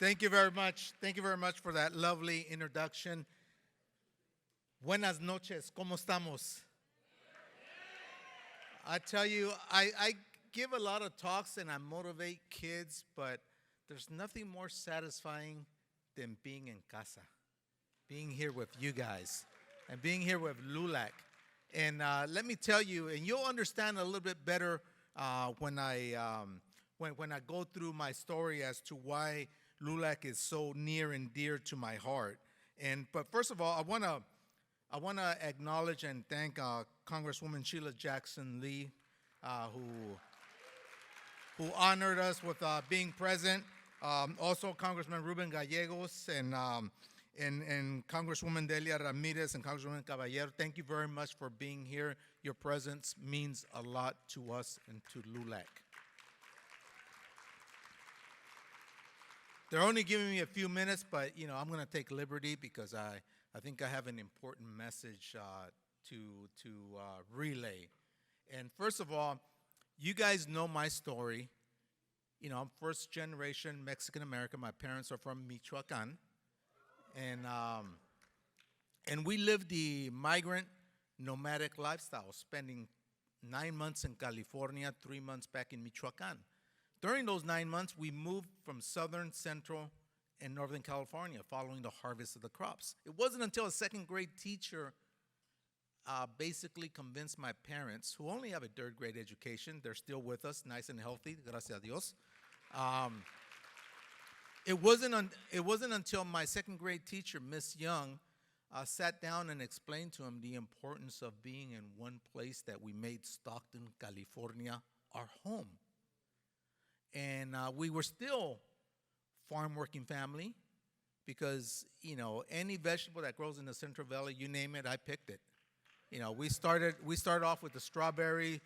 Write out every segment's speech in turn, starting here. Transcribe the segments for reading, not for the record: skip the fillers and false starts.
Thank you very much. Thank you very much for that lovely introduction. Buenas noches, ¿cómo estamos? I tell you, I give a lot of talks and I motivate kids, but there's nothing more satisfying than being in casa, being here with you guys, and being here with LULAC. And let me tell you, and you'll understand a little bit better when I go through my story as to why LULAC is so near and dear to my heart. But first of all, I wanna acknowledge and thank Congresswoman Sheila Jackson Lee, who honored us with being present. Also, Congressman Ruben Gallegos and Congresswoman Delia Ramirez and Congresswoman Caballero. Thank you very much for being here. Your presence means a lot to us and to LULAC. They're only giving me a few minutes, but I'm going to take liberty because I think I have an important message to relay. And first of all, you guys know my story. I'm first generation Mexican American. My parents are from Michoacan, and we lived the migrant nomadic lifestyle, spending 9 months in California, 3 months back in Michoacan. During those 9 months, we moved from southern, central, and northern California following the harvest of the crops. It wasn't until a second grade teacher basically convinced my parents, who only have a third grade education, they're still with us, nice and healthy, gracias a Dios. It wasn't until my second grade teacher, Miss Young, sat down and explained to him the importance of being in one place that we made Stockton, California, our home. And we were still farm working family because, any vegetable that grows in the Central Valley, you name it, I picked it. We started off with the strawberry,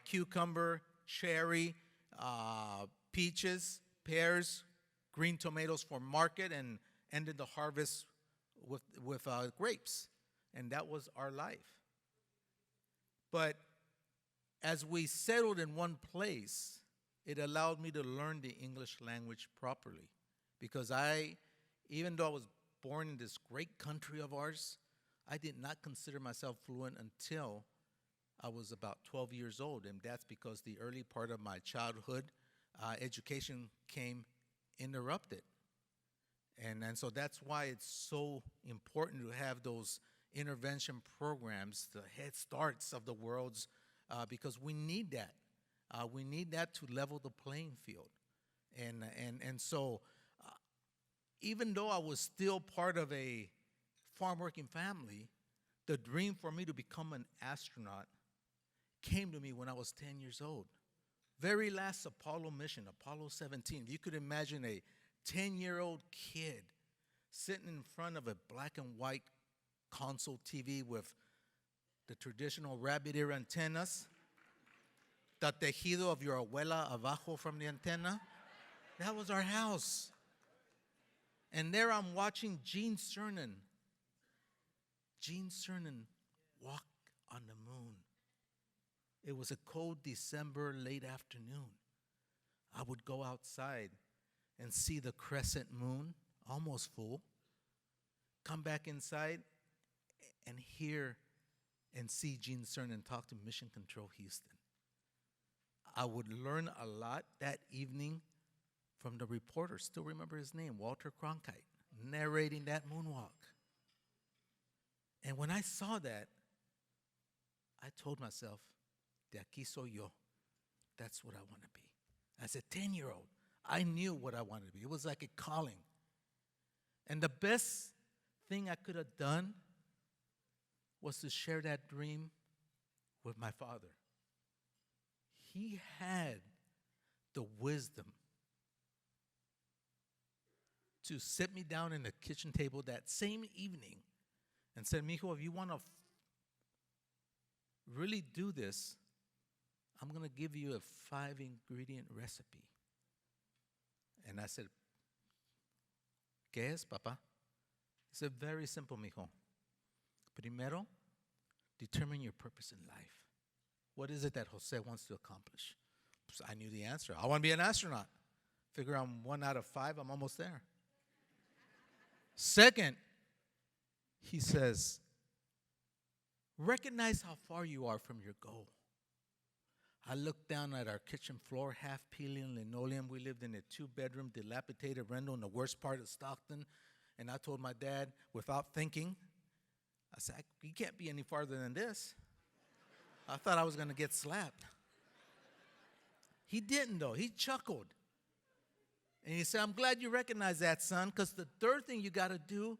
cucumber, cherry, peaches, pears, green tomatoes for market, and ended the harvest with grapes. And that was our life. But as we settled in one place, it allowed me to learn the English language properly. Because even though I was born in this great country of ours, I did not consider myself fluent until I was about 12 years old. And that's because the early part of my childhood education came interrupted. And so that's why it's so important to have those intervention programs, the Head Starts of the world's, because we need that. We need that to level the playing field. And so even though I was still part of a farm working family, the dream for me to become an astronaut came to me when I was 10 years old. Very last Apollo mission, Apollo 17. You could imagine a 10-year-old kid sitting in front of a black and white console TV with the traditional rabbit ear antennas, the tejido of your abuela abajo from the antenna. That was our house. And there I'm watching Gene Cernan walk on the moon. It was a cold December late afternoon. I would go outside and see the crescent moon, almost full, come back inside and hear and see Gene Cernan talk to Mission Control Houston. I would learn a lot that evening from the reporter, still remember his name, Walter Cronkite, narrating that moonwalk. And when I saw that, I told myself, de aquí soy yo. That's what I want to be. As a 10-year-old, I knew what I wanted to be. It was like a calling. And the best thing I could have done was to share that dream with my father. He had the wisdom to sit me down in the kitchen table that same evening and said, Mijo, if you want to really do this, I'm going to give you a 5-ingredient recipe. And I said, ¿Qué es, papá? He said, very simple, mijo. Primero, determine your purpose in life. What is it that Jose wants to accomplish? So I knew the answer. I want to be an astronaut. Figure I'm 1 out of 5, I'm almost there. Second, he says, recognize how far you are from your goal. I looked down at our kitchen floor, half peeling linoleum. We lived in a 2-bedroom, dilapidated rental in the worst part of Stockton. And I told my dad, without thinking, I said, you can't be any farther than this. I thought I was going to get slapped. He didn't, though. He chuckled. And he said, I'm glad you recognize that, son, because the third thing you got to do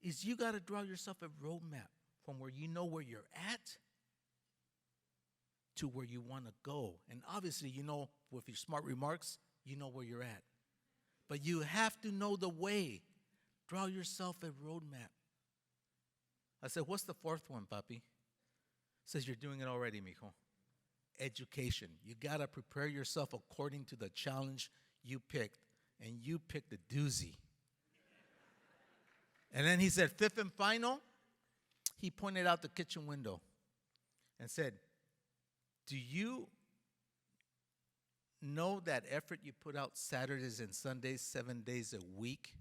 is you got to draw yourself a roadmap from where you know where you're at to where you want to go. And obviously, you know, with your smart remarks, you know where you're at. But you have to know the way. Draw yourself a roadmap. I said, what's the fourth one, papi? Says, you're doing it already, mijo. Education. You got to prepare yourself according to the challenge you picked. And you picked a doozy. And then he said, fifth and final, he pointed out the kitchen window and said, do you know that effort you put out Saturdays and Sundays, 7 days a week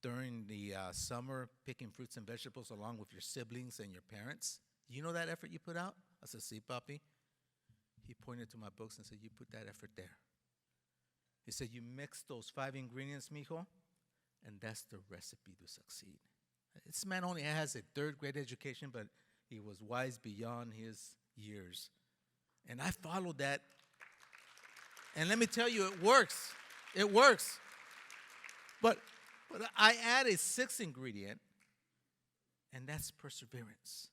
during the summer, picking fruits and vegetables along with your siblings and your parents? You know that effort you put out? I said, see, papi. He pointed to my books and said, you put that effort there. He said, you mix those 5 ingredients, mijo, and that's the recipe to succeed. This man only has a 3rd grade education, but he was wise beyond his years. And I followed that. And let me tell you, it works. It works. But I add a 6th ingredient, and that's perseverance.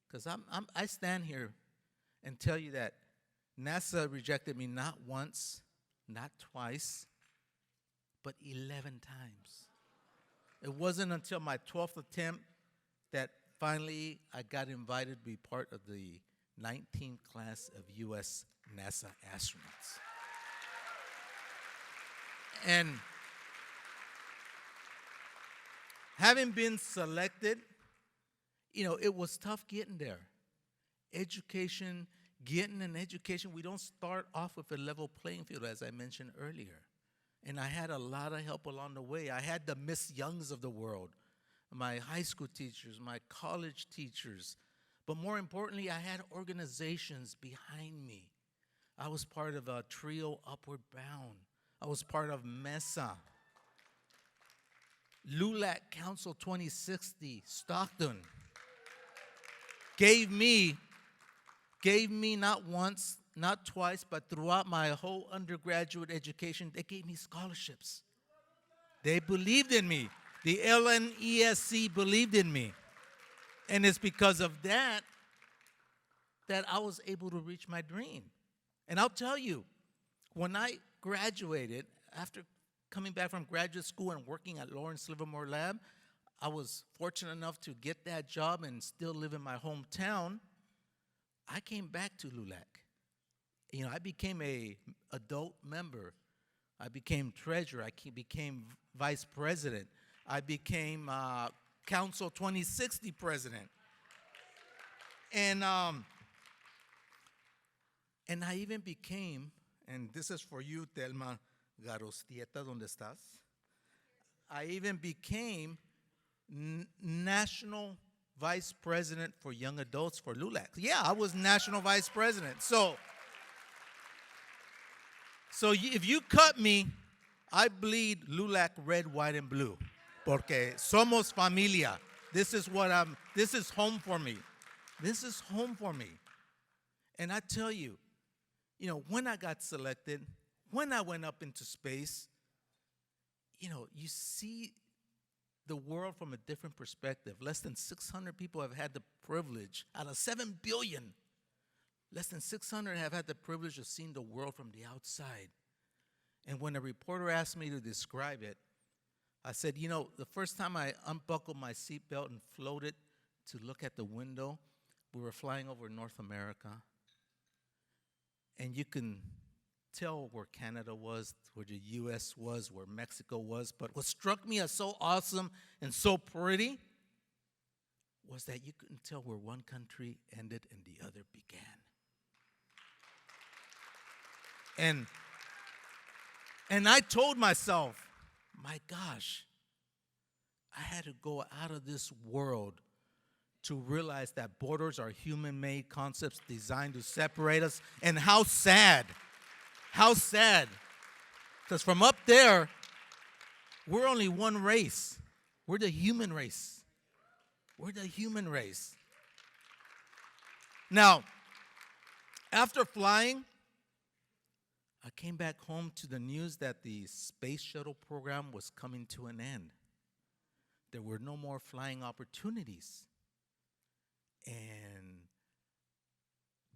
Because I stand here and tell you that NASA rejected me not once, not twice, but 11 times. It wasn't until my 12th attempt that finally I got invited to be part of the 19th class of U.S. NASA astronauts. And having been selected, you know, it was tough getting there. Education, getting an education, we don't start off with a level playing field, as I mentioned earlier. And I had a lot of help along the way. I had the Miss Youngs of the world, my high school teachers, my college teachers. But more importantly, I had organizations behind me. I was part of a trio, Upward Bound. I was part of MESA. LULAC Council 2060, Stockton, gave me not once, not twice, but throughout my whole undergraduate education, they gave me scholarships. They believed in me. The LNESC believed in me. And it's because of that I was able to reach my dream. And I'll tell you, when I graduated, after coming back from graduate school and working at Lawrence Livermore Lab, I was fortunate enough to get that job and still live in my hometown. I came back to LULAC. You know, I became a adult member. I became treasurer. I became vice president. I became Council 2060 president. And I even became, and this is for you, Telma Garostieta, ¿dónde estás? I even became national vice president for young adults for LULAC. Yeah, I was national vice president. So if you cut me, I bleed LULAC red, white, and blue. Porque somos familia. This is home for me. This is home for me. And I tell you, you know, when I got selected, when I went up into space, you know, you see the world from a different perspective. Less than 600 people have had the privilege, out of 7 billion, less than 600 have had the privilege of seeing the world from the outside. And when a reporter asked me to describe it, I said, you know, the first time I unbuckled my seatbelt and floated to look at the window, we were flying over North America. And you can tell where Canada was, where the U.S. was, where Mexico was. But what struck me as so awesome and so pretty was that you couldn't tell where one country ended and the other began. And I told myself, my gosh, I had to go out of this world to realize that borders are human-made concepts designed to separate us. And how sad, because from up there, we're only one race. We're the human race. We're the human race. Now, after flying, I came back home to the news that the space shuttle program was coming to an end. There were no more flying opportunities. And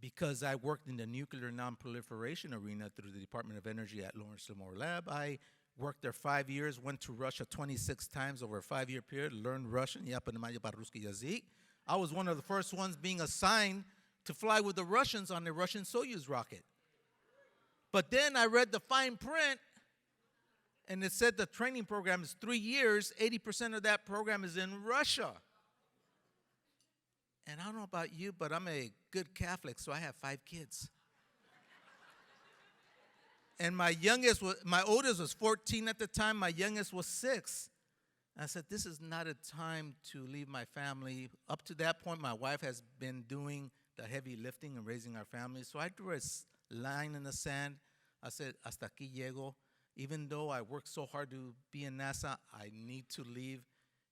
because I worked in the nuclear nonproliferation arena through the Department of Energy at Lawrence Livermore Lab, I worked there 5 years, went to Russia 26 times over a 5-year period, learned Russian. I was one of the first ones being assigned to fly with the Russians on the Russian Soyuz rocket. But then I read the fine print, and it said the training program is 3 years. 80% of that program is in Russia. And I don't know about you, but I'm a good Catholic, so I have 5 kids. And my oldest was 14 at the time. My youngest was 6. I said, this is not a time to leave my family. Up to that point, my wife has been doing the heavy lifting and raising our family. So I drew a line in the sand. I said, hasta aquí llego. Even though I worked so hard to be in NASA, I need to leave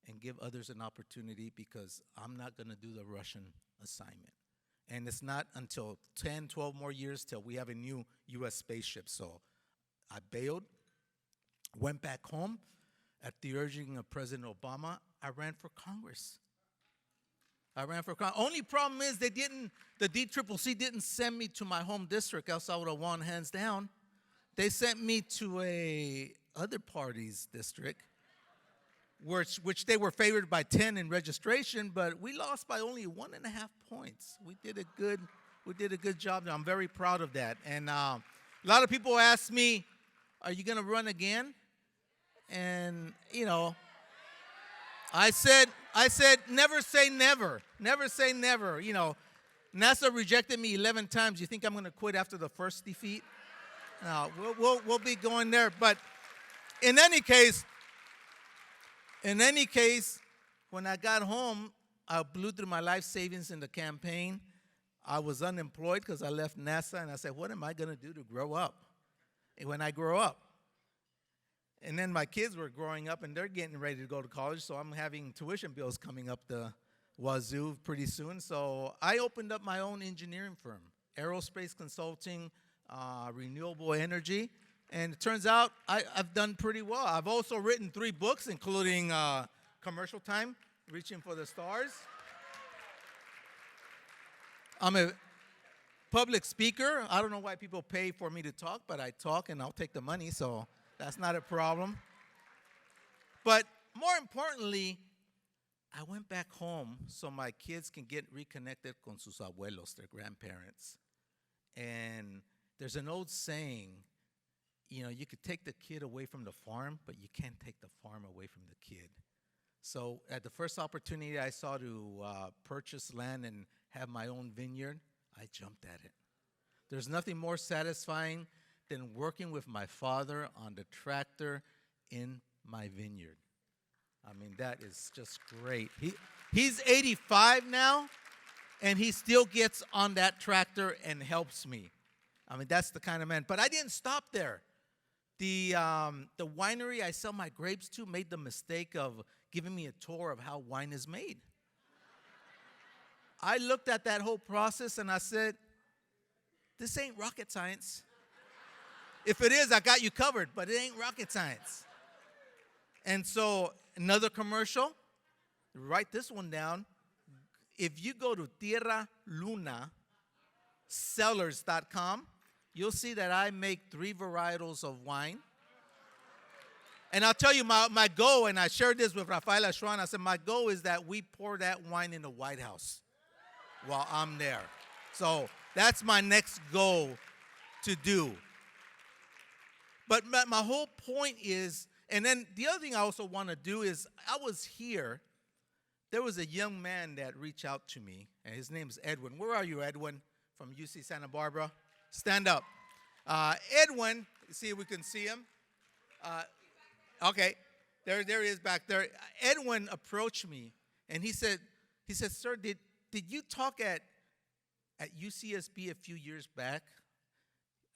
and give others an opportunity because I'm not going to do the Russian assignment. And it's not until 10, 12 more years till we have a new U.S. spaceship. So I bailed, went back home. At the urging of President Obama, I ran for Congress. Only problem is the DCCC didn't send me to my home district, else I would have won hands down. They sent me to a other party's district, which they were favored by 10 in registration, but we lost by only 1.5 points. We did a good job. I'm very proud of that. And a lot of people ask me, "Are you going to run again?" And I said, never say never. Never say never. NASA rejected me 11 times. You think I'm going to quit after the first defeat? No, we'll be going there. But in any case, when I got home, I blew through my life savings in the campaign. I was unemployed because I left NASA, and I said, what am I going to do to grow up when I grow up? And then my kids were growing up, and they're getting ready to go to college, so I'm having tuition bills coming up the wazoo pretty soon. So I opened up my own engineering firm, aerospace consulting, renewable energy, and it turns out I've done pretty well. I've also written 3 books, including Commercial Time, Reaching for the Stars. I'm a public speaker. I don't know why people pay for me to talk, but I talk, and I'll take the money, so that's not a problem. But more importantly, I went back home so my kids can get reconnected con sus abuelos, their grandparents. And there's an old saying, you could take the kid away from the farm, but you can't take the farm away from the kid. So at the first opportunity I saw to purchase land and have my own vineyard, I jumped at it. There's nothing more satisfying than working with my father on the tractor in my vineyard. I mean, that is just great. He's 85 now, and he still gets on that tractor and helps me. I mean, that's the kind of man. But I didn't stop there. The winery I sell my grapes to made the mistake of giving me a tour of how wine is made. I looked at that whole process, and I said, this ain't rocket science. If it is, I got you covered, but it ain't rocket science. And so another commercial, write this one down. If you go to tierralunasellers.com, you'll see that I make 3 varietals of wine. And I'll tell you my goal, and I shared this with Rafael Ashwan, I said my goal is that we pour that wine in the White House while I'm there. So that's my next goal to do. But my whole point is, and then the other thing I also want to do is, I was here. There was a young man that reached out to me, and his name is Edwin. Where are you, Edwin, from UC Santa Barbara? Stand up. Edwin, see if we can see him. Okay. There he is back there. Edwin approached me, and he said, "Sir, did you talk at UCSB a few years back?"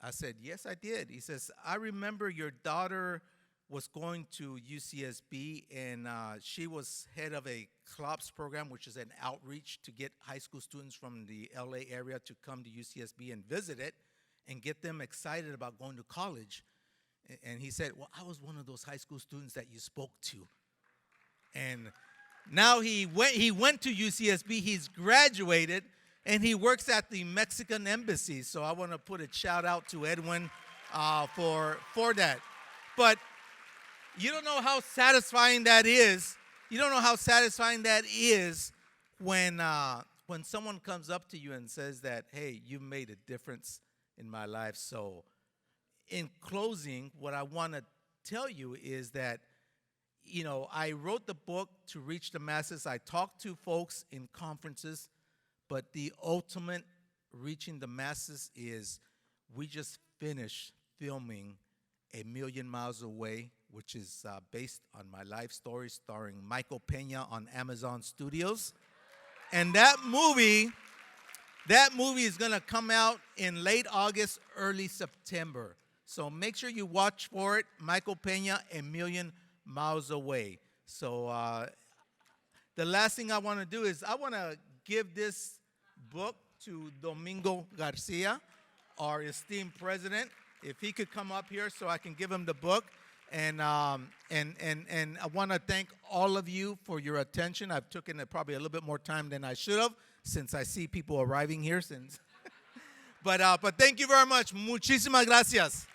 I said, "Yes, I did." He says, "I remember your daughter was going to UCSB, and she was head of a CLOPS program, which is an outreach to get high school students from the LA area to come to UCSB and visit it and get them excited about going to college." And he said, "Well, I was one of those high school students that you spoke to." And now he went to UCSB, he's graduated, and he works at the Mexican embassy. So I want to put a shout out to Edwin for that. But you don't know how satisfying that is. You don't know how satisfying that is when someone comes up to you and says that, "Hey, you made a difference in my life." So in closing, what I want to tell you is that, I wrote the book to reach the masses. I talked to folks in conferences, but the ultimate reaching the masses is we just finished filming A Million Miles Away, which is based on my life story, starring Michael Pena on Amazon Studios. And that movie is going to come out in late August, early September. So make sure you watch for it. Michael Pena, A Million Miles Away. So the last thing I want to do is I want to give this book to Domingo Garcia, our esteemed president. If he could come up here so I can give him the book. And I want to thank all of you for your attention. I've taken probably a little bit more time than I should have, since I see people arriving here. But thank you very much. Muchísimas gracias.